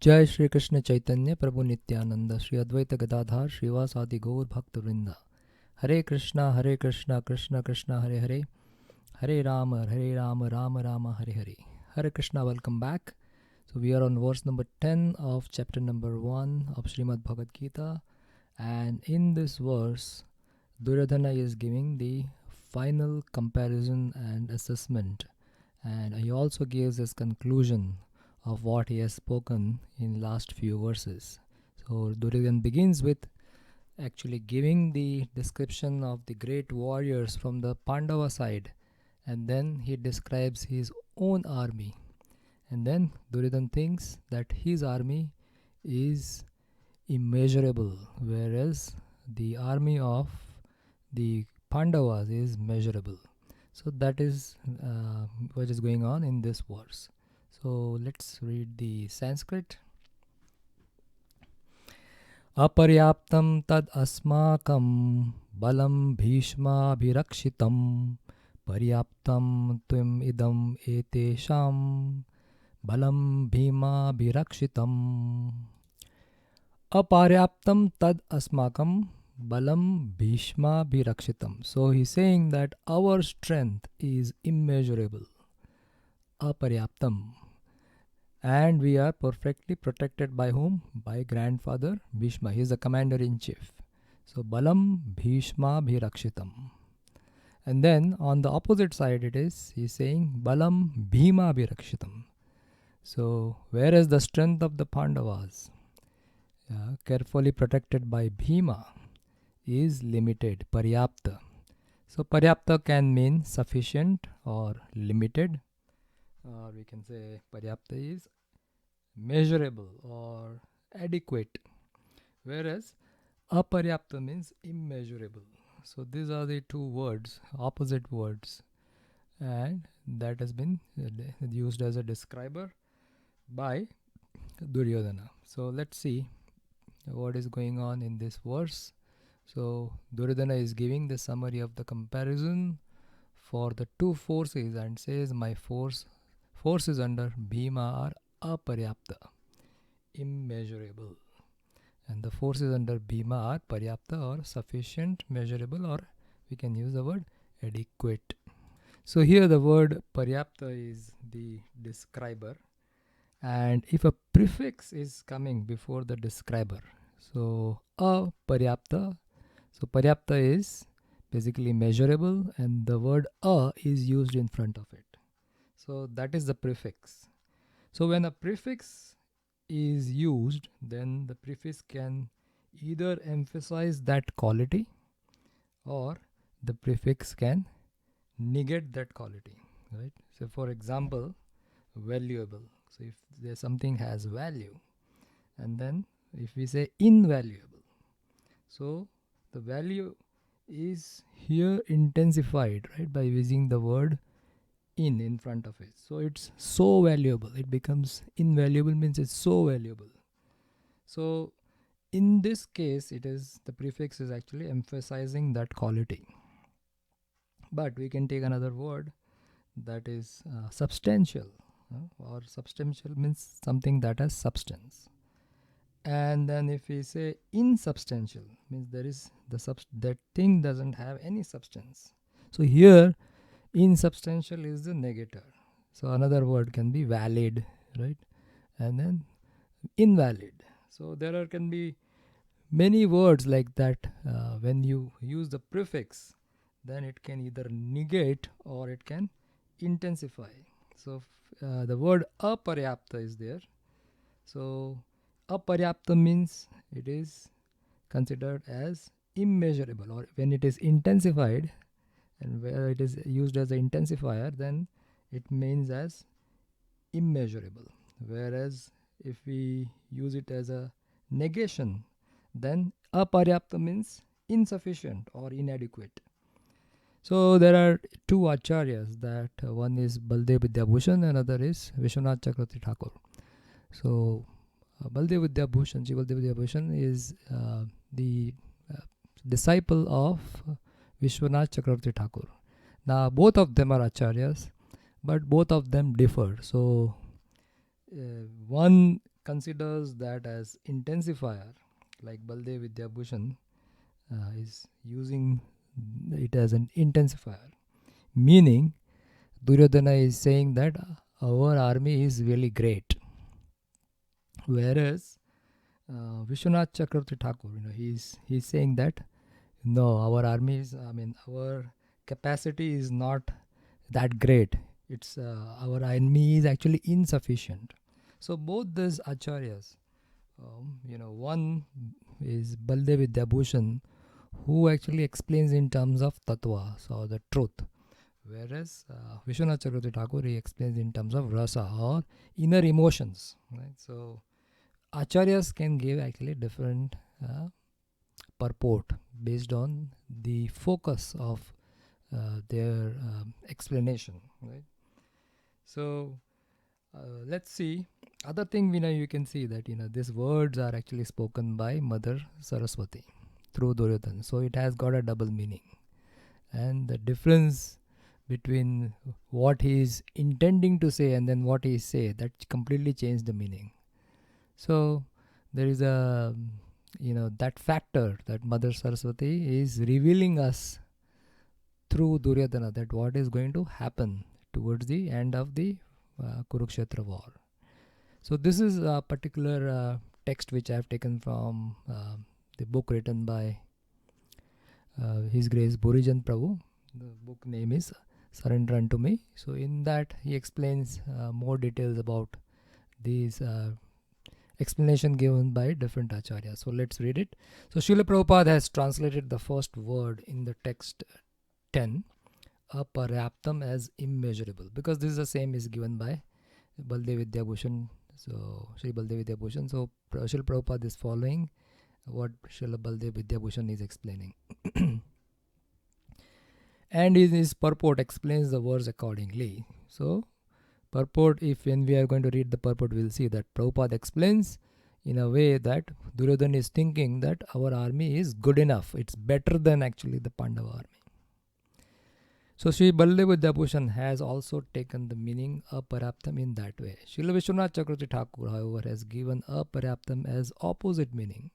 जय श्री कृष्ण चैतन्य प्रभु नित्यानंद श्री अद्वैत गदाधार श्रीवासादि गौर भक्त वृंदा। हरे कृष्णा कृष्ण कृष्ण हरे हरे, हरे Ram Ram Ram Hare Hare. Hare Krishna, welcome back. So we are on verse number 10 of chapter number 1 of Srimad Bhagavad Gita, and in this verse Duryodhana is giving the final comparison and assessment, and he also gives his conclusion of what he has spoken in last few verses. So Duryodhana begins with actually giving the description of the great warriors from the Pandava side, and then he describes his own army, and then Duryodhana thinks that his army is immeasurable, whereas the army of the Pandavas is measurable. So that is what is going on in this verse. So let's read the Sanskrit. Aparyaptam tad asmakam balam bhishmabhirakshitam paryaptam twim idam etesham balam bhimabhirakshitam. Aparyaptam tad asmakam balam bhishmabhirakshitam. So he's saying that our strength is immeasurable. Aparyaptam. And we are perfectly protected by whom? By grandfather Bhishma. He is the commander in chief. So Balam Bhishma Bhirakshitam. And then on the opposite side it is, he is saying Balam Bhima Bhirakshitam. So whereas the strength of the Pandavas, carefully protected by Bhima, is limited, Paryapta. So Paryapta can mean sufficient or limited, or we can say Paryapta is measurable or adequate, whereas Aparyapta means immeasurable. So these are the two words, opposite words, and that has been used as a describer by Duryodhana. So let's see what is going on in this verse. So Duryodhana is giving the summary of the comparison for the two forces and says my forces under Bhima are aparyapta, immeasurable, and the forces under Bhima are paryapta or sufficient, measurable, or we can use the word adequate. So here the word paryapta is the describer, and if a prefix is coming before the describer, so aparyapta, so paryapta is basically measurable and the word a is used in front of it. So that is the prefix. So when a prefix is used, then the prefix can either emphasize that quality or the prefix can negate that quality, right? So for example, valuable. So if there's something has value, and then if we say invaluable, so the value is here intensified, right, by using the word in front of it. So it's so valuable, it becomes invaluable, means it's so valuable. So in this case, it is the prefix is actually emphasizing that quality. But we can take another word, that is substantial, or substantial means something that has substance. And then if we say insubstantial, means there is that thing doesn't have any substance. So here insubstantial is the negator. So another word can be valid, right? And then invalid. So there can be many words like that. When you use the prefix, then it can either negate or it can intensify. So the word aparyapta is there. So aparyapta means it is considered as immeasurable, or when it is intensified and where it is used as an intensifier, then it means as immeasurable. Whereas if we use it as a negation, then aparyapta means insufficient or inadequate. So there are two acharyas, that one is Baldev Vidyabhushan, another is Vishwanath Chakravarti Thakur. So Baldev Vidyabhushan is the disciple of Vishwanath Chakravarti Thakur. Now both of them are acharyas, but both of them differ. So one considers that as intensifier, like Baldev Vidyabhushan is using it as an intensifier, meaning Duryodhana is saying that our army is really great, whereas Vishwanath Chakravarti Thakur, he's saying that no, our army is, our capacity is not that great. It's our army is actually insufficient. So both these acharyas, one is Baldev Vidyabhushan, who actually explains in terms of tattva, so the truth, whereas Vishwanath Chakravarti Thakur, he explains in terms of rasa or inner emotions. Right? So acharyas can give actually different purport based on the focus of their explanation. Right? So let's see. Other thing, you can see that these words are actually spoken by Mother Saraswati through Duryodhana. So it has got a double meaning, and the difference between what he is intending to say and then what he say, that completely changed the meaning. So there is a that factor that Mother Saraswati is revealing us through Duryodhana, that what is going to happen towards the end of the Kurukshetra war. So this is a particular text which I have taken from the book written by His Grace Bhurijan Prabhu. The book name is Surrender Unto Me. So in that he explains more details about these explanation given by different acharyas. So let's read it. So Srila Prabhupada has translated the first word in the text 10, aparyaptam, as immeasurable, because this is the same is given by Baldev Vidyabhushan. So Sri Baldev Vidyabhushan. So Srila Prabhupada is following what Srila Baldev Vidyabhushan is explaining. And in his purport explains the verse accordingly. So purport, when we are going to read the purport, we'll see that Prabhupada explains in a way that Duryodhana is thinking that our army is good enough. It's better than actually the Pandava army. So Sri Baldev Vidyabhushan has also taken the meaning aparyaptam in that way. Srila Vishwanath Chakravarti Thakur, however, has given aparyaptam as opposite meaning.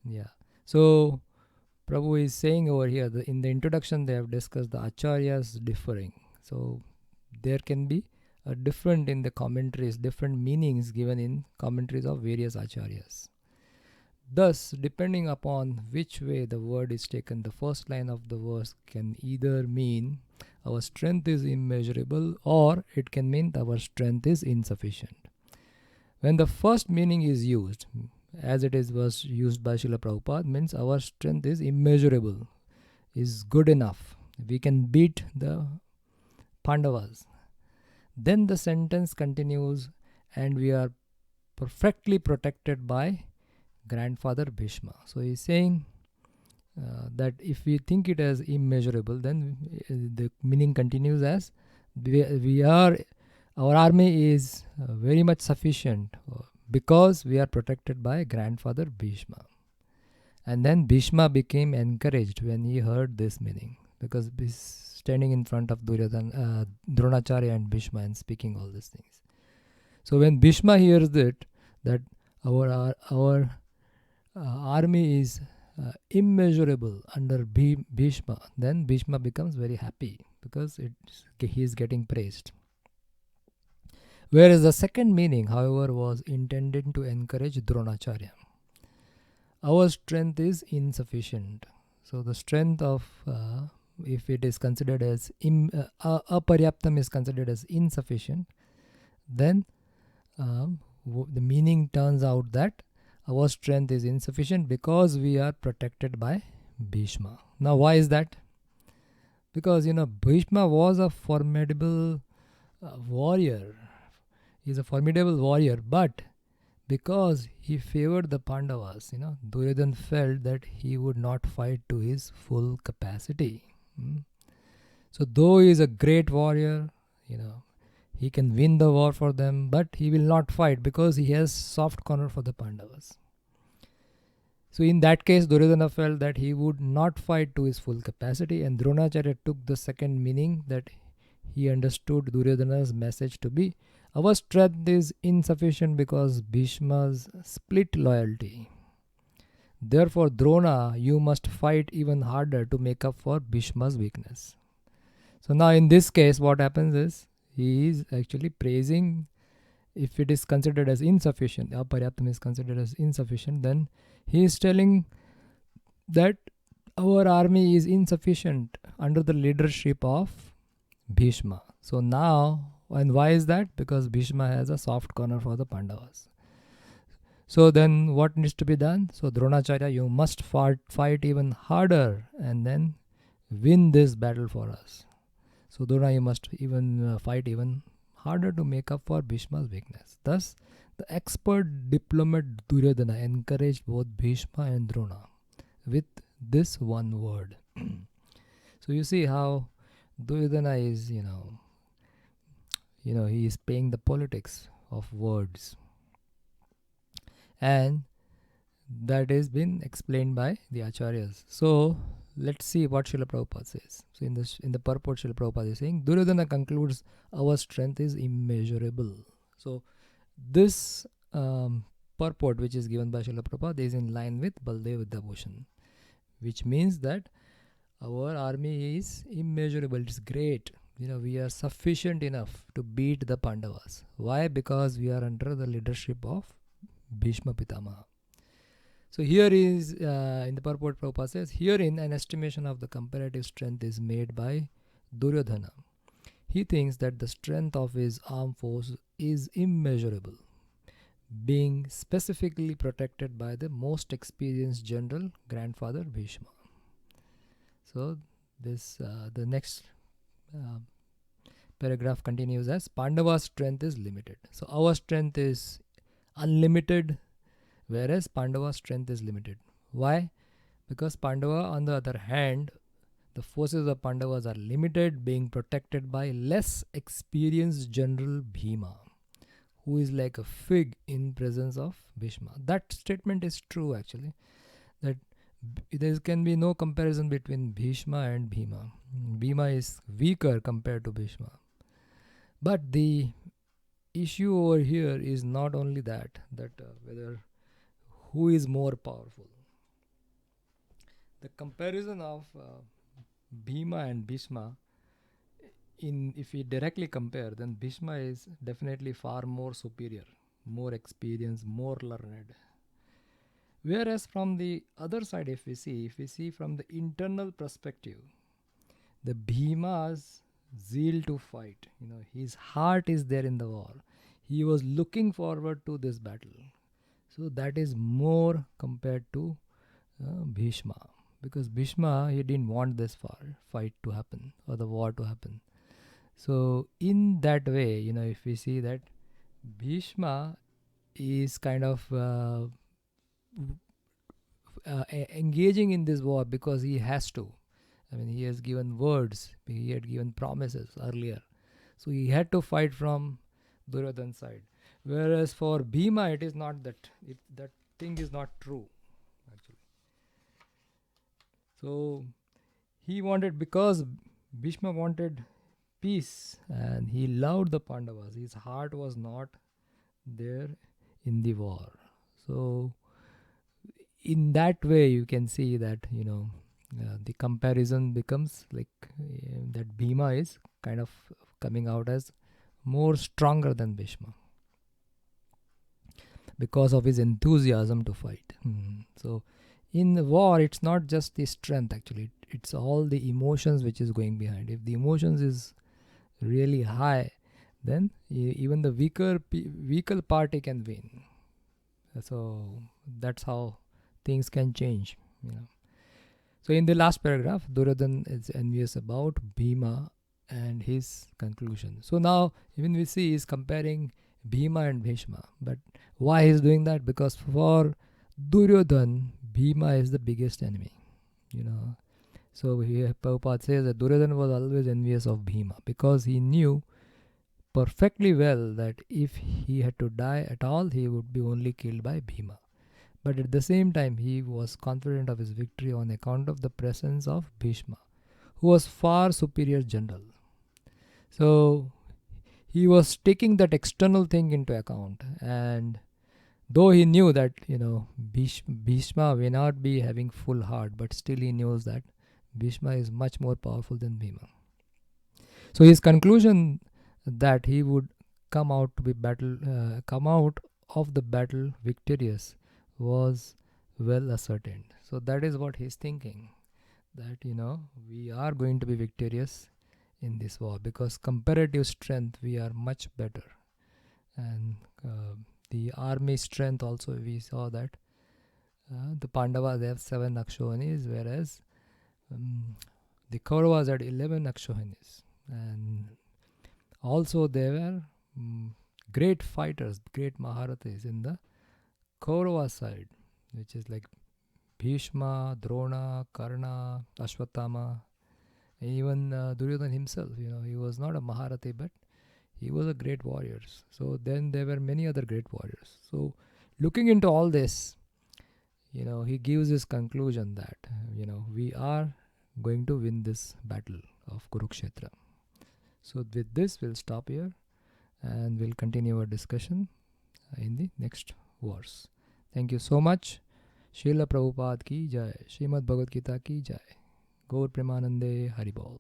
Yeah. So Prabhu is saying over here, in the introduction they have discussed the acharyas differing. So there can be a different in the commentaries, different meanings given in commentaries of various acharyas. Thus, depending upon which way the word is taken, the first line of the verse can either mean our strength is immeasurable, or it can mean our strength is insufficient. When the first meaning is used, as it was used by Srila Prabhupada, means our strength is immeasurable, is good enough, we can beat the Pandavas. Then the sentence continues, and we are perfectly protected by grandfather Bhishma. So he is saying that if we think it as immeasurable, then the meaning continues as our army is very much sufficient because we are protected by grandfather Bhishma. And then Bhishma became encouraged when he heard this meaning, because he's standing in front of Dronacharya and Bhishma and speaking all these things. So when Bhishma hears it, that our army is immeasurable under Bhishma, then Bhishma becomes very happy because he is getting praised. Whereas the second meaning, however, was intended to encourage Dronacharya. Our strength is insufficient. So the strength of, if it is considered as aparyaptam is considered as insufficient, then the meaning turns out that our strength is insufficient because we are protected by Bhishma. Now why is that? Because Bhishma was a formidable warrior. He's a formidable warrior, but because he favored the Pandavas, Duryodhana felt that he would not fight to his full capacity. So though he is a great warrior, he can win the war for them, but he will not fight because he has soft corner for the Pandavas. So in that case, Duryodhana felt that he would not fight to his full capacity, and Dronacharya took the second meaning, that he understood Duryodhana's message to be Our strength is insufficient because Bhishma's split loyalty. Therefore, Drona, you must fight even harder to make up for Bhishma's weakness. So now in this case, what happens is he is actually praising. If it is considered as insufficient, aparyaptam is considered as insufficient, then he is telling that our army is insufficient under the leadership of Bhishma. So now, and why is that? Because Bhishma has a soft corner for the Pandavas. So then what needs to be done? So Dronacharya, you must fight even harder and then win this battle for us. So Drona, you must even fight even harder to make up for Bhishma's weakness. Thus, the expert diplomat Duryodhana encouraged both Bhishma and Drona with this one word. So you see how Duryodhana is, he is playing the politics of words, and that has been explained by the acharyas. So let's see what Srila Prabhupada says. So in the purport, Srila Prabhupada is saying, Duryodhana concludes, our strength is immeasurable. So this purport which is given by Srila Prabhupada is in line with Baldev Vidyabhushan, which means that our army is immeasurable. It's great. We are sufficient enough to beat the Pandavas. Why? Because we are under the leadership of Bhishma Pitamaha. So here is, in the purport, Prabhupada says, herein an estimation of the comparative strength is made by Duryodhana. He thinks that the strength of his armed force is immeasurable, being specifically protected by the most experienced general, grandfather Bhishma. So this the next paragraph continues as, Pandava's strength is limited. So our strength is unlimited, whereas Pandava's strength is limited. Why? Because Pandava, on the other hand, the forces of Pandavas are limited, being protected by less experienced general Bhima, who is like a fig in presence of Bhishma. That statement is true actually, that there can be no comparison between Bhishma and Bhima. Bhima is weaker compared to Bhishma. But the issue over here is not only that whether who is more powerful. The comparison of Bhima and Bhishma, if we directly compare, then Bhishma is definitely far more superior, more experienced, more learned. Whereas from the other side, if we see from the internal perspective, the Bhima's zeal to fight, his heart is there in the war. He was looking forward to this battle. So that is more compared to Bhishma. Because Bhishma, he didn't want this fight to happen or the war to happen. So in that way, if we see that Bhishma is kind of engaging in this war because he has to. He has given words, he had given promises earlier. So he had to fight from Duryodhana's side. Whereas for Bhima, it is not that. That thing is not true, actually. So he wanted, because Bhishma wanted peace and he loved the Pandavas. His heart was not there in the war. So in that way, you can see that, the comparison becomes like that Bhima is kind of coming out as more stronger than Bhishma because of his enthusiasm to fight. So in the war, it's not just the strength actually, it's all the emotions which is going behind. If the emotions is really high, then even the weaker party can win. So that's how things can change. So in the last paragraph, Duryodhana is envious about Bhima and his conclusion. So now even we see is comparing Bhima and Bhishma. But why he's doing that? Because for Duryodhana, Bhima is the biggest enemy. So here Prabhupada says that Duryodhana was always envious of Bhima because he knew perfectly well that if he had to die at all, he would be only killed by Bhima. But at the same time, he was confident of his victory on account of the presence of Bhishma, who was far superior general. So he was taking that external thing into account. And though he knew that, Bhishma may not be having full heart, but still he knows that Bhishma is much more powerful than Bhima. So his conclusion that he would come out of the battle victorious was well ascertained. So that is what he's thinking, that we are going to be victorious in this war, because comparative strength we are much better. And the army strength also, we saw that the Pandavas, they have 7 Akshohinis, whereas the Kauravas had 11 Akshohinis. And also there were great fighters, great Maharathis in the Kaurava side, which is like Bhishma, Drona, Karna, Ashwatthama, even Duryodhana himself. He was not a Maharathi, but he was a great warrior. So then there were many other great warriors. So looking into all this, he gives his conclusion that, we are going to win this battle of Kurukshetra. So with this, we'll stop here and we'll continue our discussion in the next verse. Thank you so much. Srila Prabhupada ki jai. Srimad Bhagavad Gita ki jai. Gaur Premanande Haribol.